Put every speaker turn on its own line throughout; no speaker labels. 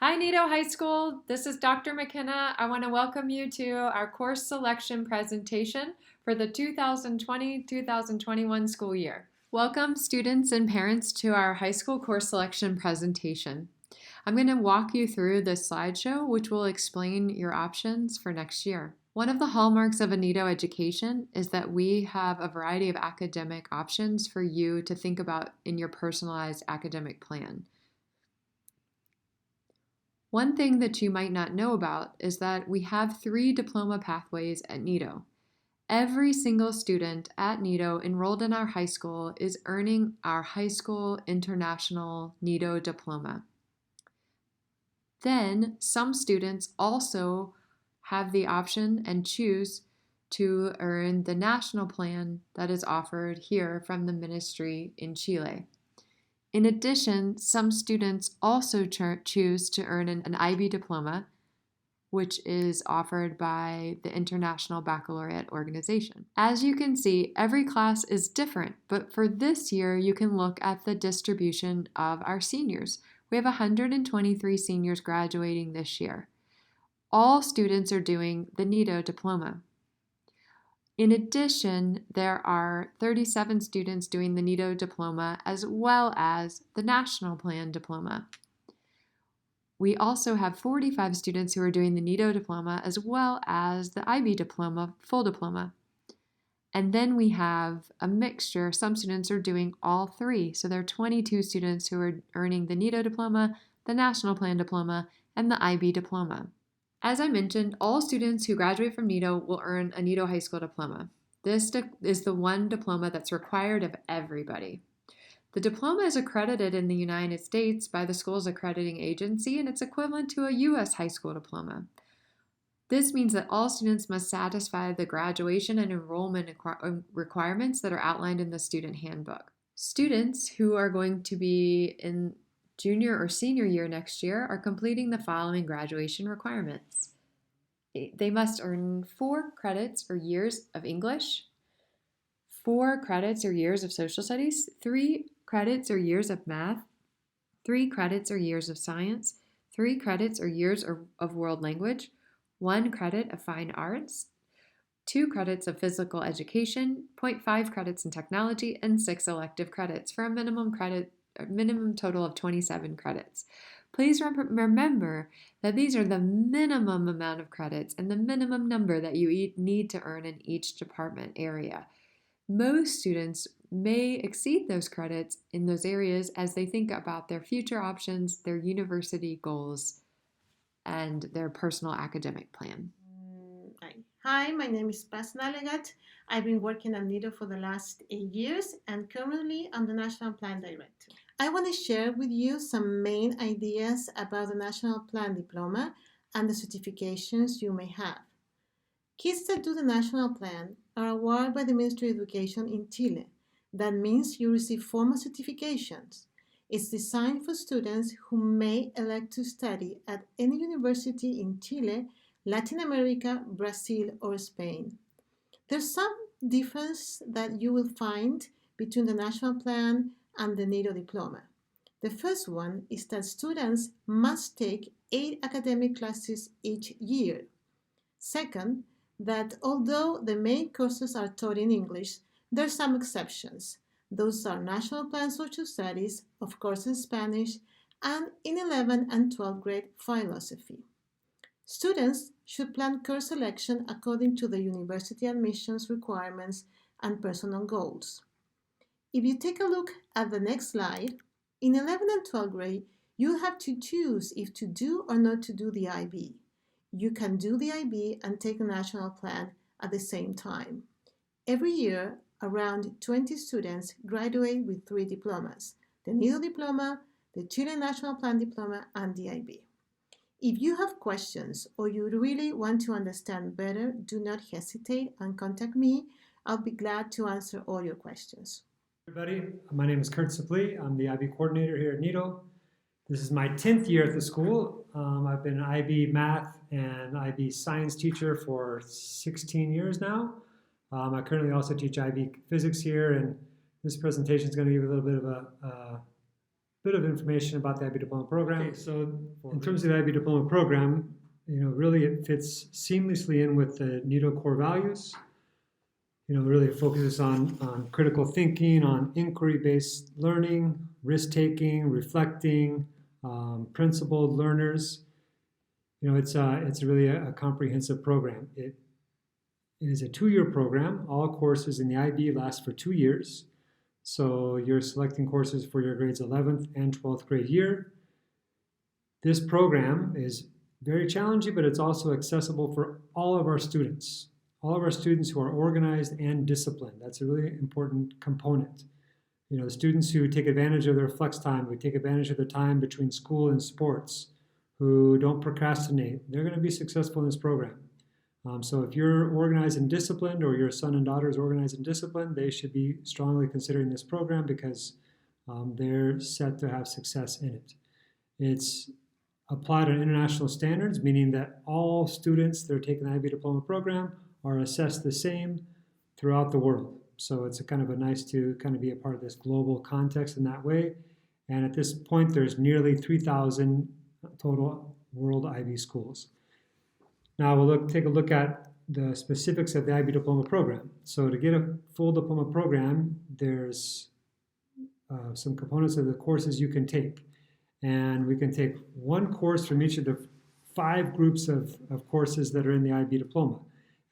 Hi, Nido High School. This is Dr. McKenna. I want to welcome you to our course selection presentation for the 2020-2021 school year. Welcome, students and parents, to our high school course selection presentation. I'm going to walk you through this slideshow, which will explain your options for next year. One of the hallmarks of a Nido education is that we have a variety of academic options for you to think about in your personalized academic plan. One thing that you might not know about is that we have 3 diploma pathways at Nido. Every single student at Nido enrolled in our high school is earning our High School International Nido Diploma. Then, some students also have the option and choose to earn the national plan that is offered here from the ministry in Chile. In addition, some students also choose to earn an IB diploma, which is offered by the International Baccalaureate Organization. As you can see, every class is different, but for this year, you can look at the distribution of our seniors. We have 123 seniors graduating this year. All students are doing the Nido diploma. In addition, there are 37 students doing the Nido diploma as well as the National Plan diploma. We also have 45 students who are doing the Nido diploma as well as the IB diploma, full diploma. And then we have a mixture. Some students are doing all 3. So there are 22 students who are earning the Nido diploma, the National Plan diploma, and the IB diploma. As I mentioned, all students who graduate from Nido will earn a Nido High School diploma. This is the one diploma that's required of everybody. The diploma is accredited in the United States by the school's accrediting agency, and it's equivalent to a U.S. high school diploma. This means that all students must satisfy the graduation and enrollment requirements that are outlined in the student handbook. Students who are going to be in junior or senior year next year are completing the following graduation requirements. They must earn 4 credits or years of English, 4 credits or years of social studies, 3 credits or years of math, 3 credits or years of science, 3 credits or years of world language, 1 credit of fine arts, 2 credits of physical education, 0.5 credits in technology, and 6 elective credits for a minimum total of 27 credits. Please remember that these are the minimum amount of credits and the minimum number that you need to earn in each department area. Most students may exceed those credits in those areas as they think about their future options, their university goals, and their personal academic plan.
Hi, my name is Paz Nalegat. I've been working at NIDO for the last 8 years and currently I'm the National Plan Director. I want to share with you some main ideas about the National Plan Diploma and the certifications you may have. Kids that do the National Plan are awarded by the Ministry of Education in Chile. That means you receive formal certifications. It's designed for students who may elect to study at any university in Chile, Latin America, Brazil, or Spain. There's some difference that you will find between the National Plan and the NIDO diploma. The first one is that students must take 8 academic classes each year. Second, that although the main courses are taught in English, there are some exceptions. Those are National Plan Social Studies, of course in Spanish, and in 11th and 12th grade philosophy. Students should plan course selection according to the university admissions requirements and personal goals. If you take a look at the next slide, in 11th and 12th grade, you have to choose if to do or not to do the IB. You can do the IB and take a national plan at the same time. Every year, around 20 students graduate with 3 diplomas, the NIDO diploma, the Chile National Plan diploma, and the IB. If you have questions or you really want to understand better, do not hesitate and contact me. I'll be glad to answer all your questions.
Everybody, my name is Kurt Suplee. I'm the IB coordinator here at NIDO. This is my 10th year at the school. I've been an IB math and IB science teacher for 16 years now. I currently also teach IB physics here, and this presentation is going to give a little bit of a bit of information about the IB Diploma program. Okay, so in terms of the IB Diploma program, really it fits seamlessly in with the NITO core values. Really it focuses on critical thinking, on inquiry-based learning, risk-taking, reflecting, principled learners. It's really a comprehensive program. It is a 2-year program. All courses in the IB last for 2 years. So you're selecting courses for your grades 11th and 12th grade year. This program is very challenging, but it's also accessible for all of our students. All of our students who are organized and disciplined. That's a really important component. The students who take advantage of their flex time, who take advantage of their time between school and sports, who don't procrastinate, they're going to be successful in this program. So if you're organized and disciplined, or your son and daughter is organized and disciplined, they should be strongly considering this program because they're set to have success in it. It's applied on international standards, meaning that all students that are taking the IB Diploma program are assessed the same throughout the world. So it's kind of nice to kind of be a part of this global context in that way. And at this point, there's nearly 3,000 total world IB schools. Now we'll take a look at the specifics of the IB Diploma program. So to get a full diploma program, there's some components of the courses you can take. And we can take one course from each of the 5 groups of courses that are in the IB Diploma.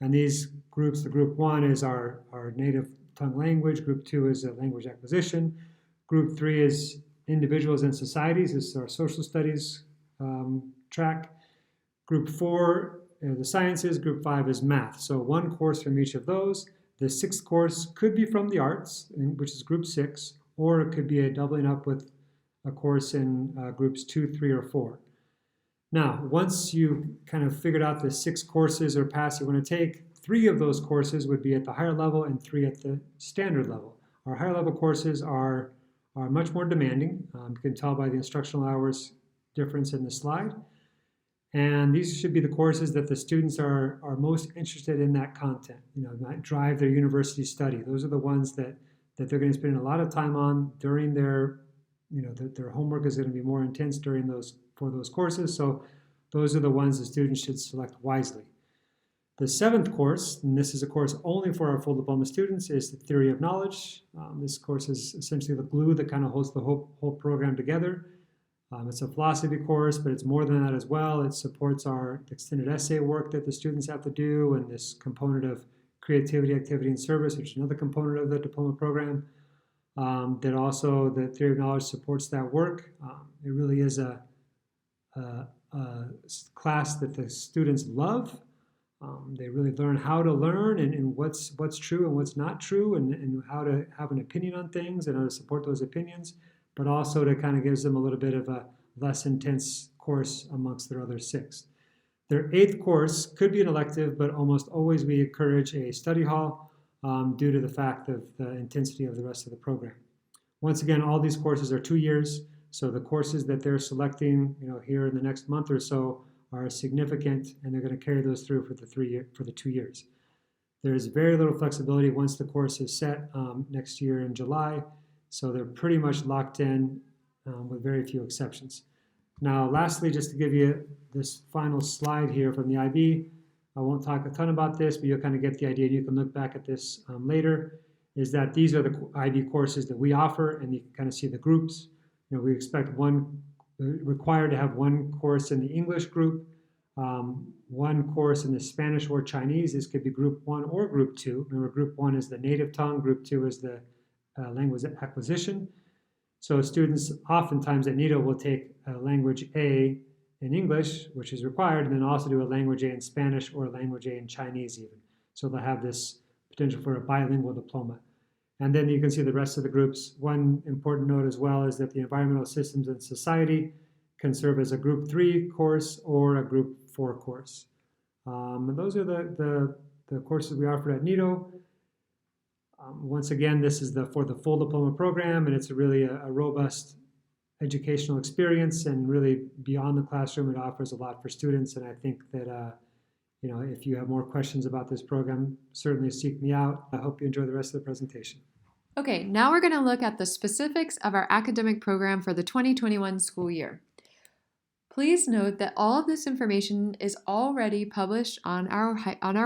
And these groups, the group 1 is our native tongue language, group 2 is language acquisition, group 3 is individuals and societies, this is our social studies track, group 4 the sciences, group 5 is math. So one course from each of those. The 6th course could be from the arts, which is group 6, or it could be a doubling up with a course in groups 2, 3, or 4. Now, once you kind of figured out the 6 courses or paths you want to take, 3 of those courses would be at the higher level and 3 at the standard level. Our higher level courses are much more demanding. You can tell by the instructional hours difference in the slide. And these should be the courses that the students are most interested in that content, might drive their university study. Those are the ones that they're going to spend a lot of time on during their, their homework is going to be more intense for those courses. So those are the ones the students should select wisely. The 7th course, and this is a course only for our full diploma students, is the Theory of Knowledge. This course is essentially the glue that kind of holds the whole program together. It's a philosophy course, but it's more than that as well. It supports our extended essay work that the students have to do, and this component of creativity, activity, and service, which is another component of the diploma program. That also, the Theory of Knowledge supports that work. It really is a class that the students love. They really learn how to learn and what's true and what's not true, and how to have an opinion on things and how to support those opinions, but also to kind of gives them a little bit of a less intense course amongst their other 6. Their 8th course could be an elective, but almost always we encourage a study hall due to the fact of the intensity of the rest of the program. Once again, all these courses are 2 years, so the courses that they're selecting, here in the next month or so are significant, and they're going to carry those through for the 2 years. There's very little flexibility once the course is set next year in July. So they're pretty much locked in with very few exceptions. Now, lastly, just to give you this final slide here from the IB, I won't talk a ton about this, but you'll kind of get the idea. You can look back at this later, is that these are the IB courses that we offer, and you can kind of see the groups. We expect required to have one course in the English group, one course in the Spanish or Chinese. This could be group 1 or group 2. Remember, group 1 is the native tongue, group 2 is the language acquisition. So students oftentimes at NITO will take a language A in English, which is required, and then also do a language A in Spanish or a language A in Chinese even. So they'll have this potential for a bilingual diploma. And then you can see the rest of the groups. One important note as well is that the Environmental Systems and Society can serve as a group 3 course or a group 4 course. And those are the courses we offer at NITO. Once again, this is for the full diploma program, and it's really a robust educational experience, and really beyond the classroom, it offers a lot for students. And I think that if you have more questions about this program, certainly seek me out. I hope you enjoy the rest of the presentation.
Okay, now we're going to look at the specifics of our academic program for the 2021 school year. Please note that all of this information is already published on our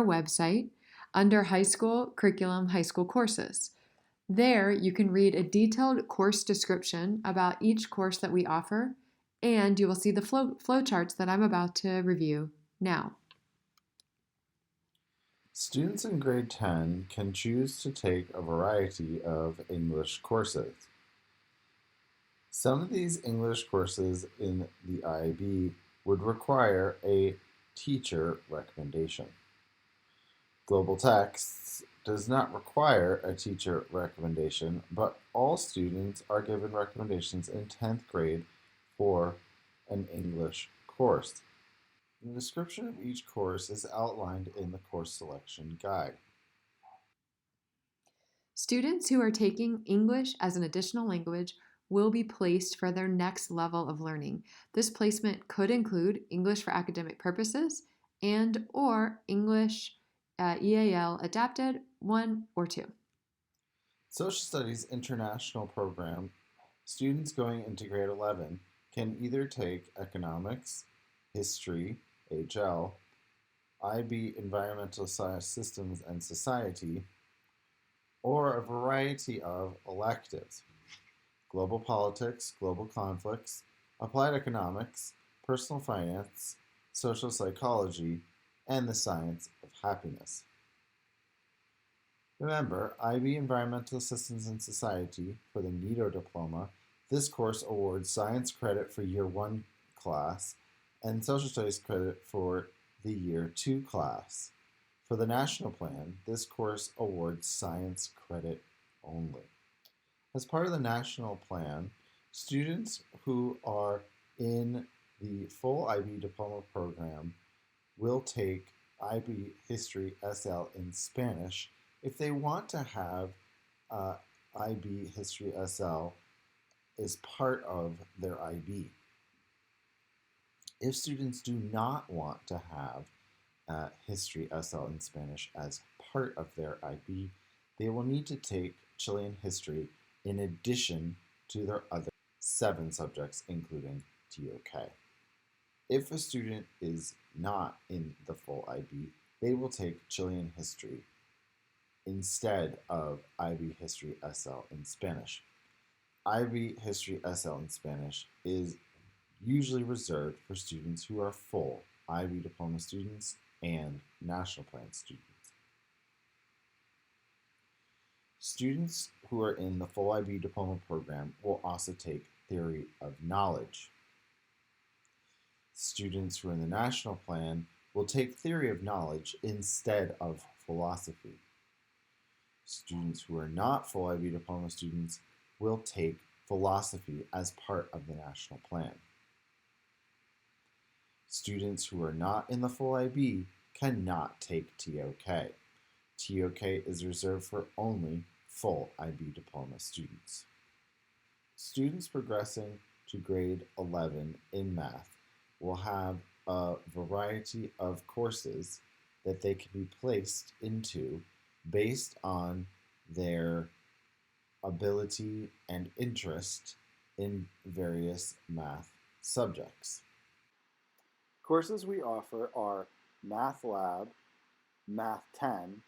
website under High School Curriculum, High School Courses. There, you can read a detailed course description about each course that we offer, and you will see the flowcharts that I'm about to review now.
Students in grade 10 can choose to take a variety of English courses. Some of these English courses in the IB would require a teacher recommendation. Global Texts does not require a teacher recommendation, but all students are given recommendations in 10th grade for an English course. The description of each course is outlined in the course selection guide.
Students who are taking English as an additional language will be placed for their next level of learning. This placement could include English for academic purposes and or English EAL Adapted 1 or 2.
Social Studies International Program, students going into grade 11 can either take economics, history, HL, IB Environmental Science Systems and Society, or a variety of electives: global politics, global conflicts, applied economics, personal finance, social psychology, and the science of happiness. Remember, IB Environmental Systems and Society for the NITO diploma, this course awards science credit for year 1 class and social studies credit for the year 2 class. For the national plan, this course awards science credit only. As part of the national plan, students who are in the full IB diploma program will take IB History SL in Spanish if they want to have IB History SL as part of their IB. If students do not want to have History SL in Spanish as part of their IB, they will need to take Chilean history in addition to their other 7 subjects, including TOK. If a student is not in the full IB, they will take Chilean history instead of IB History SL in Spanish. IB History SL in Spanish is usually reserved for students who are full IB diploma students and national plan students. Students who are in the full IB diploma program will also take theory of knowledge. Students who are in the national plan will take theory of knowledge instead of philosophy. Students who are not full IB diploma students will take philosophy as part of the national plan. Students who are not in the full IB cannot take TOK. TOK is reserved for only full IB diploma students. Students progressing to grade 11 in math will have a variety of courses that they can be placed into based on their ability and interest in various math subjects. Courses we offer are Math Lab, Math 10,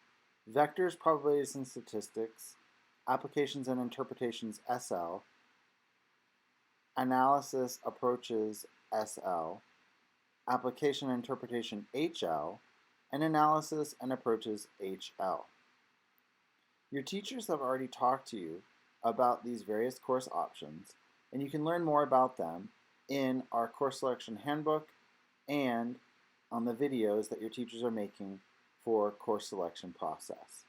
Vectors, Probabilities and Statistics, Applications and Interpretations SL, Analysis Approaches SL, Application and Interpretation HL, and Analysis and Approaches HL. Your teachers have already talked to you about these various course options, and you can learn more about them in our course selection handbook and on the videos that your teachers are making for course selection process.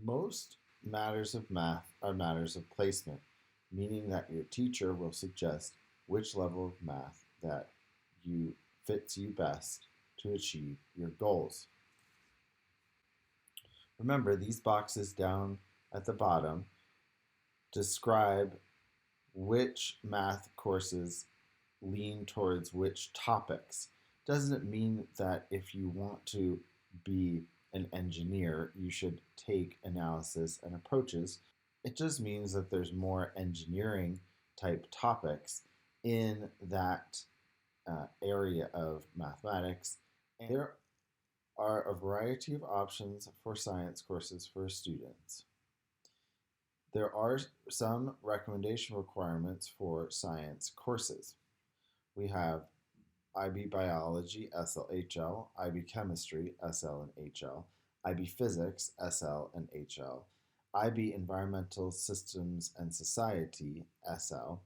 Most matters of math are matters of placement, meaning that your teacher will suggest which level of math that fits you best to achieve your goals. Remember, these boxes down at the bottom describe which math courses lean towards which topics. Doesn't mean that if you want to be an engineer, you should take analysis and approaches. It just means that there's more engineering type topics in that area of mathematics. And there are a variety of options for science courses for students. There are some recommendation requirements for science courses. We have IB Biology, SL/HL, IB Chemistry, SL and HL, IB Physics, SL and HL, IB Environmental Systems and Society, SL,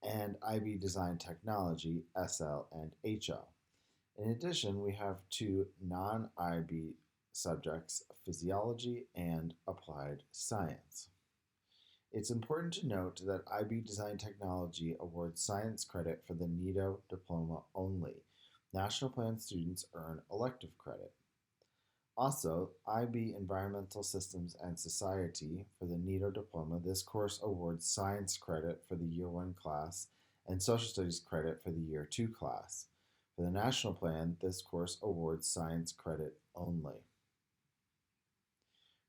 and IB Design Technology, SL and HL. In addition, we have two non-IB subjects, physiology and applied science. It's important to note that IB Design Technology awards science credit for the NITO diploma only. National Plan students earn elective credit. Also, IB Environmental Systems and Society for the NITO diploma, this course awards science credit for the Year 1 class and Social Studies credit for the Year 2 class. For the National Plan, this course awards science credit only.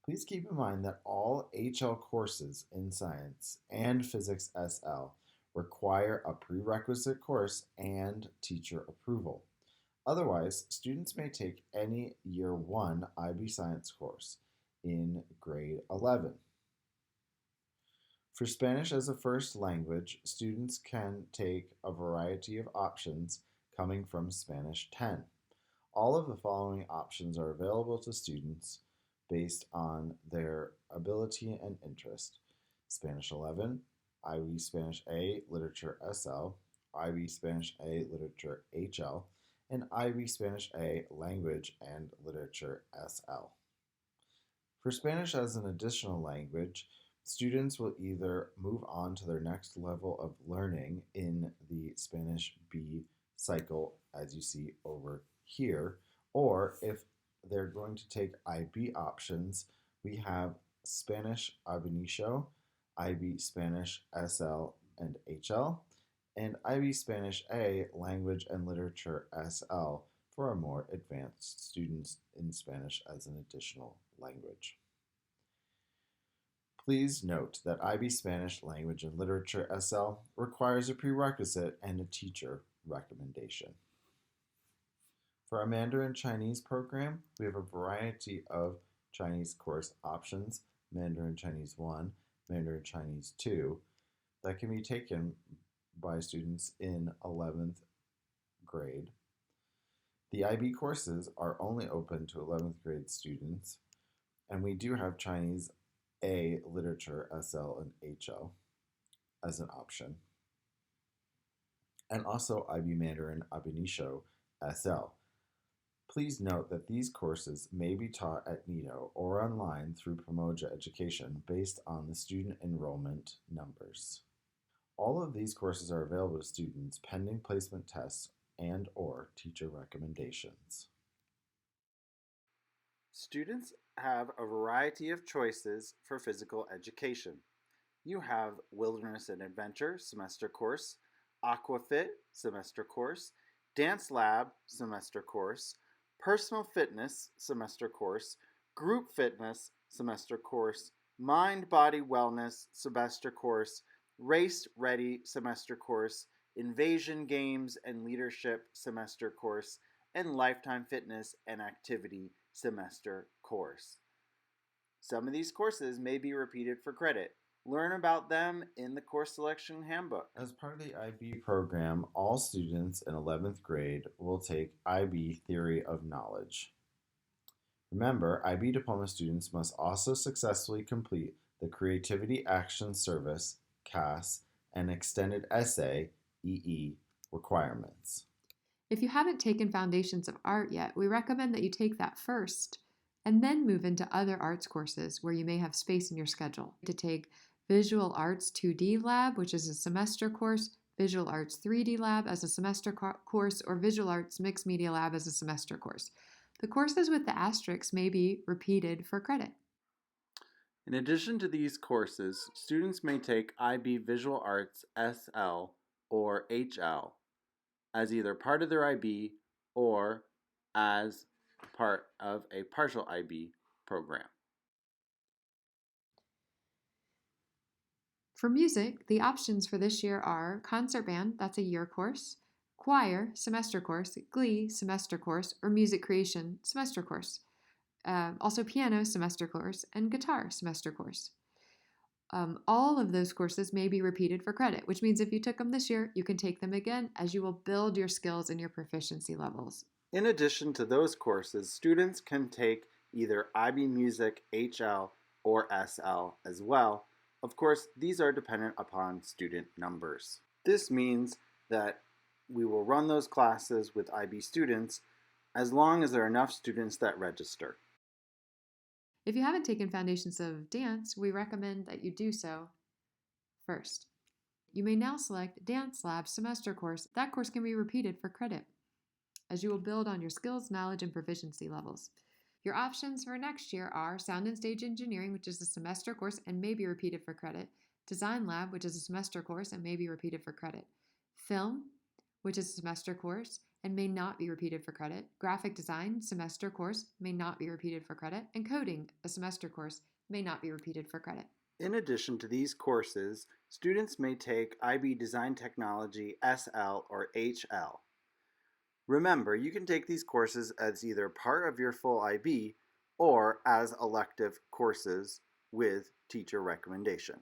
Please keep in mind that all HL courses in science and physics SL require a prerequisite course and teacher approval. Otherwise, students may take any Year 1 IB Science course in grade 11. For Spanish as a first language, students can take a variety of options coming from Spanish 10. All of the following options are available to students based on their ability and interest. Spanish 11, IB Spanish A, Literature SL, IB Spanish A, Literature HL, and IB Spanish A, Language and Literature SL. For Spanish as an additional language, students will either move on to their next level of learning in the Spanish B cycle, as you see over here, or if they're going to take IB options, we have Spanish Ab Initio, IB Spanish SL and HL, and IB Spanish A, Language and Literature SL for our more advanced students in Spanish as an additional language. Please note that IB Spanish Language and Literature SL requires a prerequisite and a teacher recommendation. For our Mandarin Chinese program, we have a variety of Chinese course options, Mandarin Chinese 1, Mandarin Chinese 2, that can be taken by students in 11th grade. The IB courses are only open to 11th grade students, and we do have Chinese A, Literature, SL, and HL as an option, and also IB Mandarin Ab Initio SL. Please note that these courses may be taught at NITO or online through Pomoja Education based on the student enrollment numbers. All of these courses are available to students pending placement tests and or teacher recommendations.
Students have a variety of choices for physical education. You have Wilderness and Adventure semester course, Aquafit semester course, Dance Lab semester course, Personal Fitness semester course, Group Fitness semester course, Mind Body Wellness semester course, Race Ready semester course, Invasion Games and Leadership semester course, and Lifetime Fitness and Activity semester course. Some of these courses may be repeated for credit. Learn about them in the course selection handbook.
As part of the IB program, all students in 11th grade will take IB Theory of Knowledge. Remember, IB diploma students must also successfully complete the Creativity Action Service, CAS, and Extended Essay, EE, requirements.
If you haven't taken Foundations of Art yet, we recommend that you take that first and then move into other arts courses where you may have space in your schedule. To take Visual Arts 2D Lab, which is a semester course, Visual Arts 3D Lab as a semester course, or Visual Arts Mixed Media Lab as a semester course. The courses with the asterisks may be repeated for credit.
In addition to these courses, students may take IB Visual Arts SL or HL as either part of their IB or as part of a partial IB program.
For music, the options for this year are concert band, that's a year course, choir, semester course, glee, semester course, or music creation, semester course. Also piano, semester course, and guitar, semester course. All of those courses may be repeated for credit, which means if you took them this year, you can take them again as you will build your skills and your proficiency levels.
In addition to those courses, students can take either IB Music, HL, or SL as well. Of course, these are dependent upon student numbers. This means that we will run those classes with IB students as long as there are enough students that register.
If you haven't taken Foundations of Dance, we recommend that you do so first. You may now select Dance Lab Semester Course. That course can be repeated for credit, as you will build on your skills, knowledge, and proficiency levels. Your options for next year are Sound and Stage Engineering, which is a semester course and may be repeated for credit, Design Lab, which is a semester course and may be repeated for credit, Film, which is a semester course and may not be repeated for credit, Graphic Design, semester course, may not be repeated for credit, and Coding, a semester course, may not be repeated for credit.
In addition to these courses, students may take IB Design Technology SL or HL. Remember, you can take these courses as either part of your full IB or as elective courses with teacher recommendation.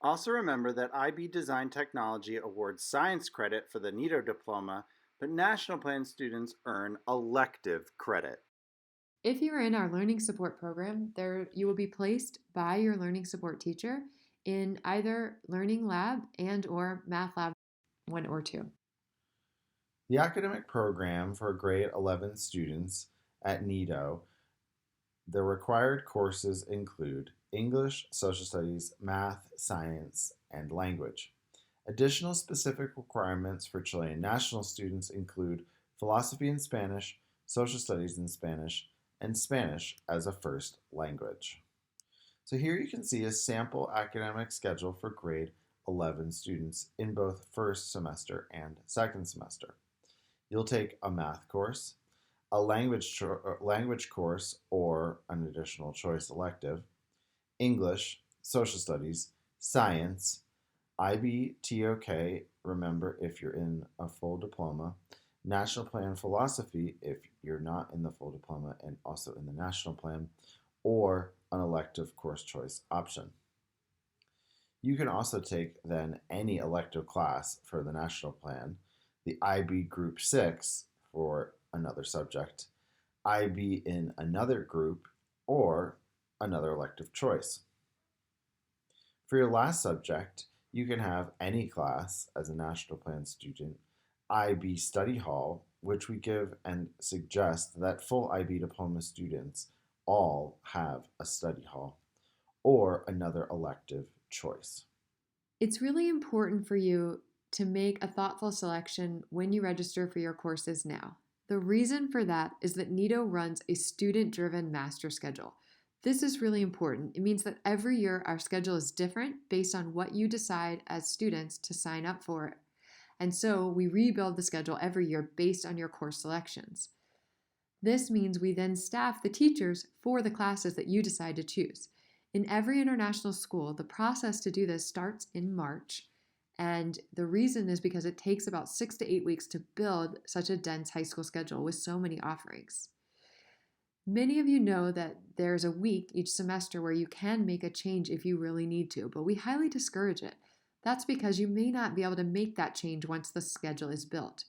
Also remember that IB Design Technology awards science credit for the NITO diploma, but National Plan students earn elective credit.
If you are in our Learning Support Program, you will be placed by your Learning Support teacher in either Learning Lab and or Math Lab 1 or 2.
The academic program for grade 11 students at NITO, the required courses include English, Social Studies, Math, Science, and Language. Additional specific requirements for Chilean national students include Philosophy in Spanish, Social Studies in Spanish, and Spanish as a first language. So here you can see a sample academic schedule for grade 11 students in both first semester and second semester. You'll take a math course, a language course or an additional choice elective, English, Social Studies, Science, IB TOK, remember if you're in a full diploma, National Plan Philosophy if you're not in the full diploma and also in the National Plan, or an elective course choice option. You can also take then any elective class for the National Plan, the IB Group 6 for another subject, IB in another group, or another elective choice. For your last subject, you can have any class as a National Plan student, IB Study Hall, which we give and suggest that full IB diploma students all have a study hall, or another elective choice.
It's really important for you to make a thoughtful selection when you register for your courses now. The reason for that is that NITO runs a student-driven master schedule. This is really important. It means that every year our schedule is different based on what you decide as students to sign up for. And so we rebuild the schedule every year based on your course selections. This means we then staff the teachers for the classes that you decide to choose. In every international school, the process to do this starts in March. And the reason is because it takes about 6 to 8 weeks to build such a dense high school schedule with so many offerings. Many of you know that there's a week each semester where you can make a change if you really need to, but we highly discourage it. That's because you may not be able to make that change once the schedule is built.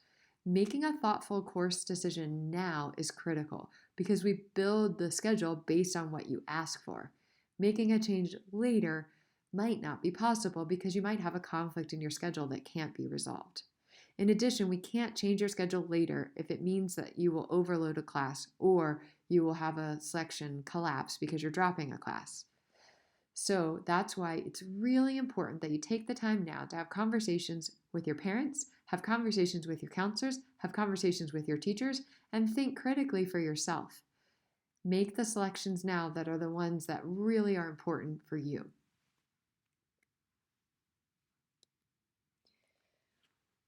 Making a thoughtful course decision now is critical because we build the schedule based on what you ask for. Making a change later might not be possible because you might have a conflict in your schedule that can't be resolved. In addition, we can't change your schedule later if it means that you will overload a class or you will have a selection collapse because you're dropping a class. So that's why it's really important that you take the time now to have conversations with your parents, have conversations with your counselors, have conversations with your teachers, and think critically for yourself. Make the selections now that are the ones that really are important for you.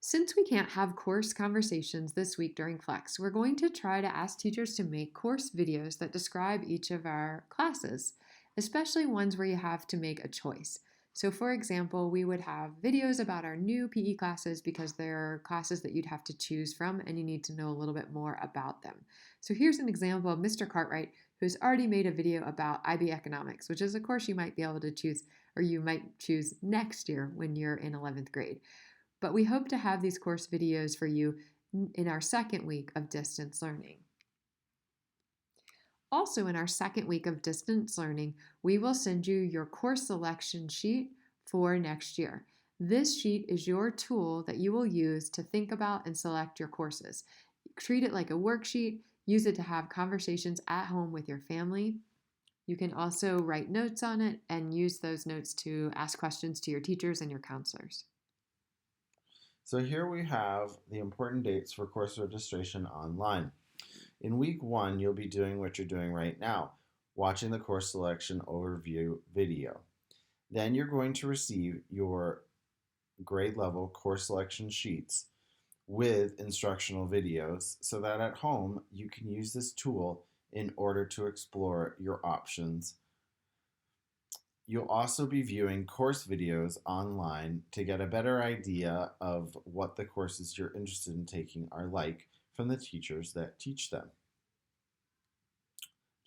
Since we can't have course conversations this week during Flex, we're going to try to ask teachers to make course videos that describe each of our classes, especially ones where you have to make a choice. So, for example, we would have videos about our new PE classes because they're classes that you'd have to choose from and you need to know a little bit more about them. So, here's an example of Mr. Cartwright, who's already made a video about IB economics, which is a course you might be able to choose, or you might choose next year when you're in 11th grade. But we hope to have these course videos for you in our second week of distance learning. Also, in our second week of distance learning, we will send you your course selection sheet for next year. This sheet is your tool that you will use to think about and select your courses. Treat it like a worksheet, use it to have conversations at home with your family. You can also write notes on it and use those notes to ask questions to your teachers and your counselors.
So here we have the important dates for course registration online. In week 1, you'll be doing what you're doing right now, watching the course selection overview video. Then you're going to receive your grade level course selection sheets with instructional videos so that at home you can use this tool in order to explore your options. You'll also be viewing course videos online to get a better idea of what the courses you're interested in taking are like from the teachers that teach them.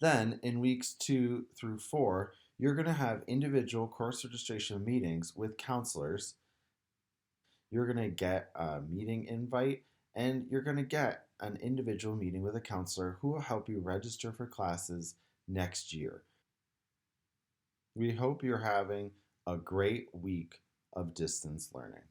Then, in weeks 2 through 4, you're going to have individual course registration meetings with counselors. You're going to get a meeting invite, and you're going to get an individual meeting with a counselor who will help you register for classes next year. We hope you're having a great week of distance learning.